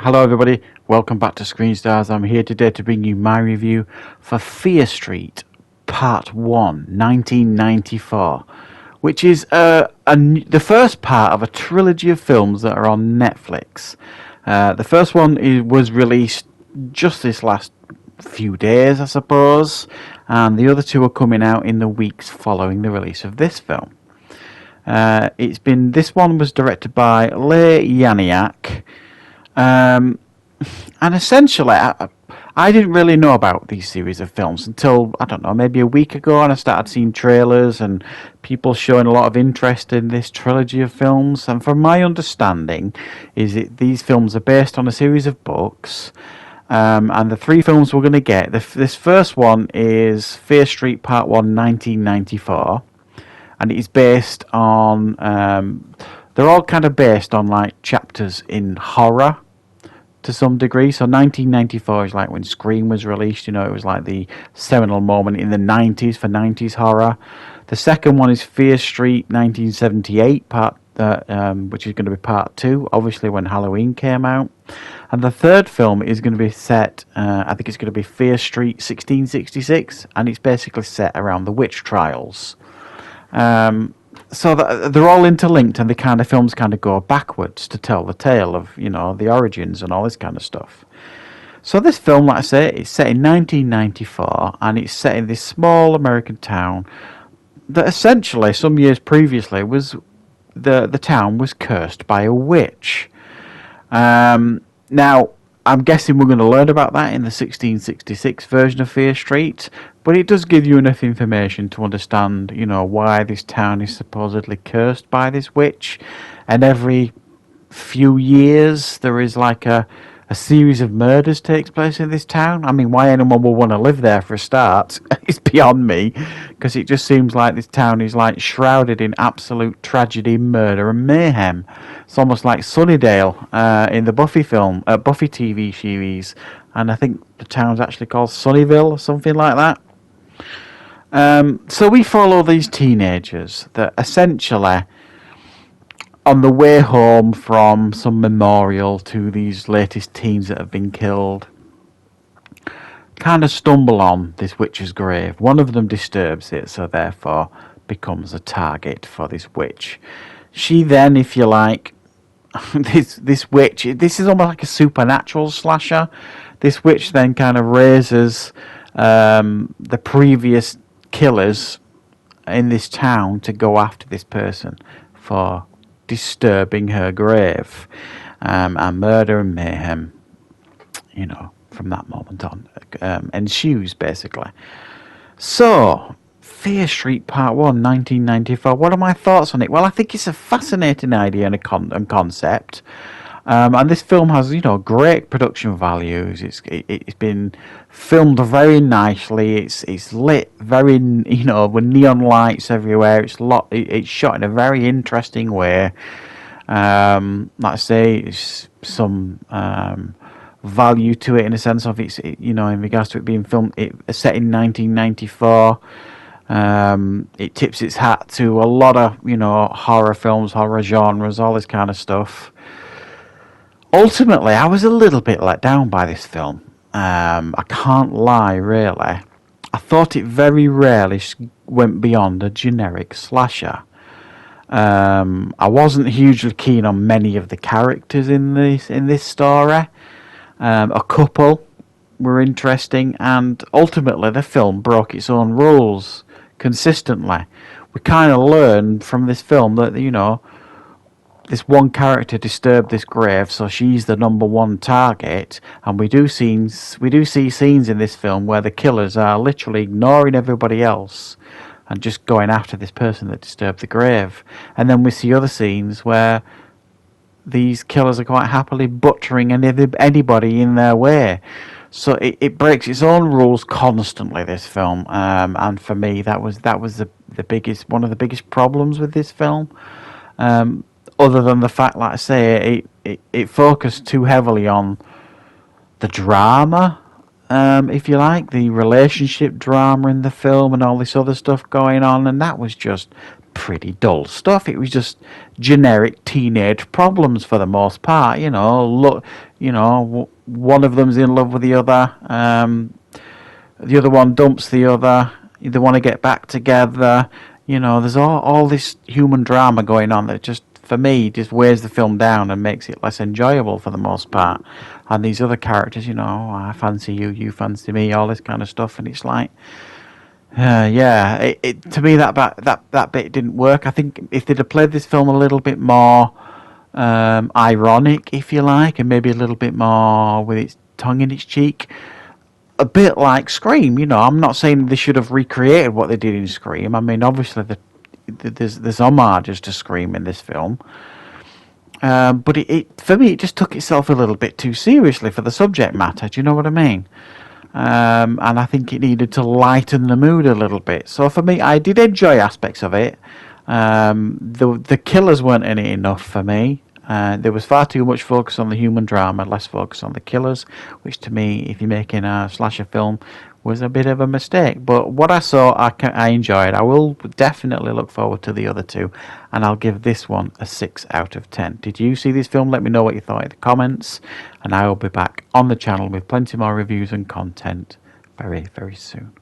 Hello everybody, welcome back to Screen Stars. I'm here today to bring you my review for Fear Street Part 1, 1994, which is the first part of a trilogy of films that are on Netflix. The first one was released just this last few days, I suppose, and the other two are coming out in the weeks following the release of this film. This one was directed by Leigh Yaniak. And essentially, I didn't really know about these series of films until, I don't know, maybe a week ago, and I started seeing trailers and people showing a lot of interest in this trilogy of films. And from my understanding, these films are based on a series of books. And the three films we're going to get, this first one is Fear Street Part 1, 1994. And it is based on, they're all kind of based on like chapters in horror to some degree. So 1994 is like when Scream was released, it was like the seminal moment in the 90s for 90s horror. The second one is Fear Street 1978, which is going to be part 2, obviously when Halloween came out. And the third film is going to be set, I think it's going to be Fear Street 1666, and it's basically set around the witch trials. So they're all interlinked, and the films kind of go backwards to tell the tale of, the origins and all this kind of stuff. So this film, like I say, it's set in 1994, and it's set in this small American town that essentially, some years previously, was the town was cursed by a witch. Now, I'm guessing we're going to learn about that in the 1666 version of Fear Street, but it does give you enough information to understand, why this town is supposedly cursed by this witch. And every few years, there is like a series of murders takes place in this town. I mean, why anyone would want to live there for a start is beyond me, because it just seems like this town is like shrouded in absolute tragedy, murder, and mayhem. It's almost like Sunnydale in the Buffy TV series, and I think the town's actually called Sunnyville or something like that. So we follow these teenagers that essentially, on the way home from some memorial to these latest teens that have been killed, kind of stumble on this witch's grave. One of them disturbs it, so therefore becomes a target for this witch. She then, if you like, this witch, this is almost like a supernatural slasher. This witch then kind of raises the previous killers in this town to go after this person for disturbing her grave, and murder and mayhem, from that moment on, ensues basically. So, Fear Street Part 1, 1994. What are my thoughts on it? Well, I think it's a fascinating idea and concept. And this film has, great production values. It's been filmed very nicely. It's lit very, with neon lights everywhere. It's shot in a very interesting way. Like I say, it's some value to it in a sense of in regards to it being filmed, set in 1994. It tips its hat to a lot of, horror films, horror genres, all this kind of stuff. Ultimately, I was a little bit let down by this film. I can't lie, really. I thought it very rarely went beyond a generic slasher. I wasn't hugely keen on many of the characters in this story. A couple were interesting, and ultimately the film broke its own rules consistently. We kind of learned from this film that, this one character disturbed this grave, so she's the number one target. And we do see scenes in this film where the killers are literally ignoring everybody else and just going after this person that disturbed the grave. And then we see other scenes where these killers are quite happily butchering anybody in their way. So it breaks its own rules constantly, this film. And for me, that was one of the biggest problems with this film. Other than the fact, like I say, it focused too heavily on the drama if you like, the relationship drama in the film and all this other stuff going on, and that was just pretty dull stuff. It was just generic teenage problems for the most part. Look, one of them's in love with the other. The other one dumps the other. They want to get back together. There's all this human drama going on that just, for me, just wears the film down and makes it less enjoyable for the most part. And these other characters, I fancy you, you fancy me, all this kind of stuff, and it's like, yeah, to me that bit didn't work. I think if they'd have played this film a little bit more ironic, if you like, and maybe a little bit more with its tongue in its cheek, a bit like Scream. I'm not saying they should have recreated what they did in Scream. I mean, obviously there's homages to Scream in this film, but it for me it just took itself a little bit too seriously for the subject matter. Do you know what I mean? And I think it needed to lighten the mood a little bit. So for me, I did enjoy aspects of it. The killers weren't in it enough for me. There was far too much focus on the human drama, less focus on the killers, which to me, if you're making a slasher film, was a bit of a mistake. But what I saw, I enjoyed. I will definitely look forward to the other two, and I'll give this one a 6 out of 10. Did you see this film? Let me know what you thought in the comments, and I will be back on the channel with plenty more reviews and content very, very soon.